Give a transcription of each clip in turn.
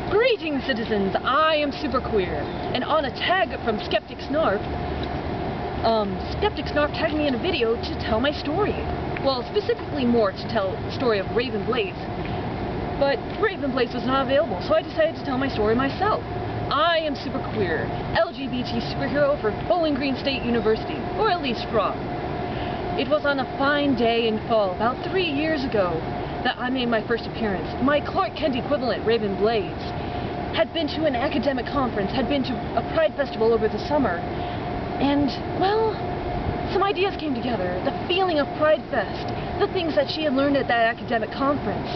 Greetings, citizens! I am super queer, and on a tag from Skeptic Snarf, Skeptic Snarf tagged me in a video to tell my story. Well, specifically more to tell the story of Raven Blaze, but Raven Blaze was not available, so I decided to tell my story myself. I am super queer, LGBT superhero for Bowling Green State University, or at least from. It was on a fine day in fall, about 3 years ago, that I made my first appearance. My Clark Kent equivalent, Raven Blaze, had been to an academic conference, had been to a Pride festival over the summer, and, well, some ideas came together. The feeling of Pride Fest, the things that she had learned at that academic conference,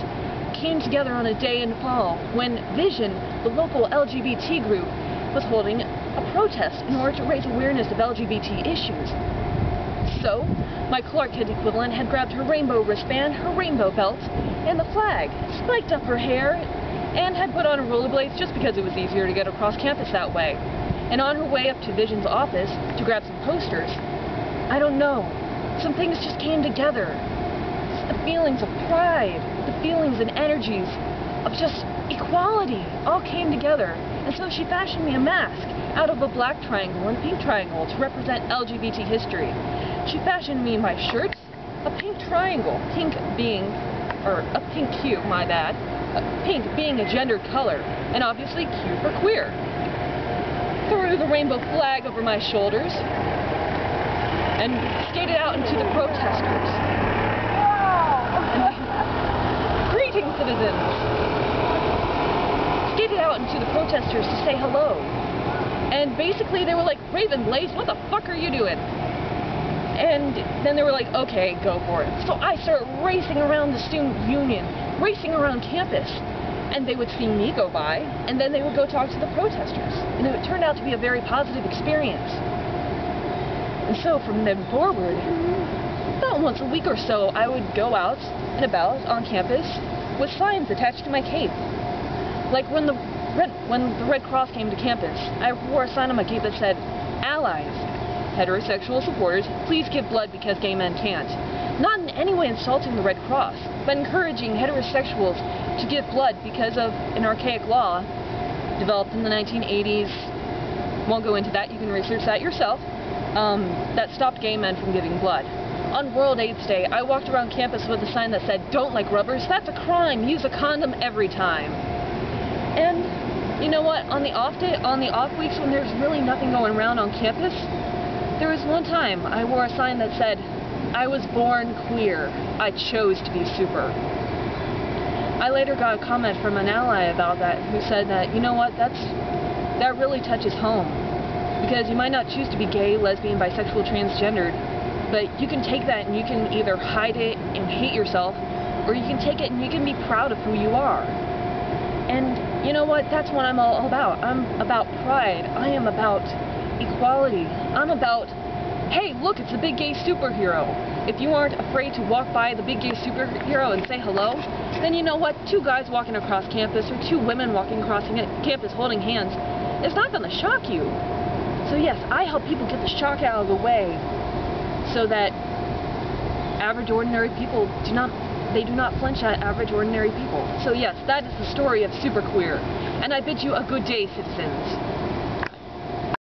came together on a day in fall when Vision, the local LGBT group, was holding a protest in order to raise awareness of LGBT issues. So, my Clark Kent equivalent had grabbed her rainbow wristband, her rainbow belt, and the flag, spiked up her hair, and had put on her rollerblades just because it was easier to get across campus that way. And on her way up to Vision's office to grab some posters, I don't know, some things just came together. The feelings of pride, the feelings and energies of just equality all came together. And so she fashioned me a mask out of a black triangle and a pink triangle to represent LGBT history. She fashioned me my shirts, a pink triangle, pink being, or a pink Q, my bad, pink being a gendered color, and obviously Q for queer. Threw the rainbow flag over my shoulders, and skated out into the protesters. Greetings, citizens! Skated out into the protesters to say hello. And basically they were like, Raven Blaze, what the fuck are you doing? And then they were like, okay, go for it. So I started racing around the student union, racing around campus. And they would see me go by, and then they would go talk to the protesters. And it turned out to be a very positive experience. And so from then forward, about once a week or so, I would go out and about on campus with signs attached to my cape. Like when the Red Cross came to campus, I wore a sign on my cape that said, "Allies, heterosexual supporters, please give blood because gay men can't." Not in any way insulting the Red Cross, but encouraging heterosexuals to give blood because of an archaic law developed in the 1980s. Won't go into that, you can research that yourself. That stopped gay men from giving blood. On World AIDS Day, I walked around campus with a sign that said, "Don't like rubbers, that's a crime, use a condom every time." And you know what, on the off weeks when there's really nothing going around on campus, there was one time I wore a sign that said, "I was born queer, I chose to be super." I later got a comment from an ally about that who said that, you know what, that really touches home. Because you might not choose to be gay, lesbian, bisexual, transgendered, but you can take that and you can either hide it and hate yourself, or you can take it and you can be proud of who you are. And you know what, that's what I'm all about. I'm about pride. I am about equality. I'm about, hey, look, it's a big gay superhero. If you aren't afraid to walk by the big gay superhero and say hello, then you know what, 2 guys walking across campus or 2 women walking across campus holding hands is not going to shock you. So yes, I help people get the shock out of the way so that average ordinary people do not flinch at average ordinary people. So yes, that is the story of super queer. And I bid you a good day, citizens.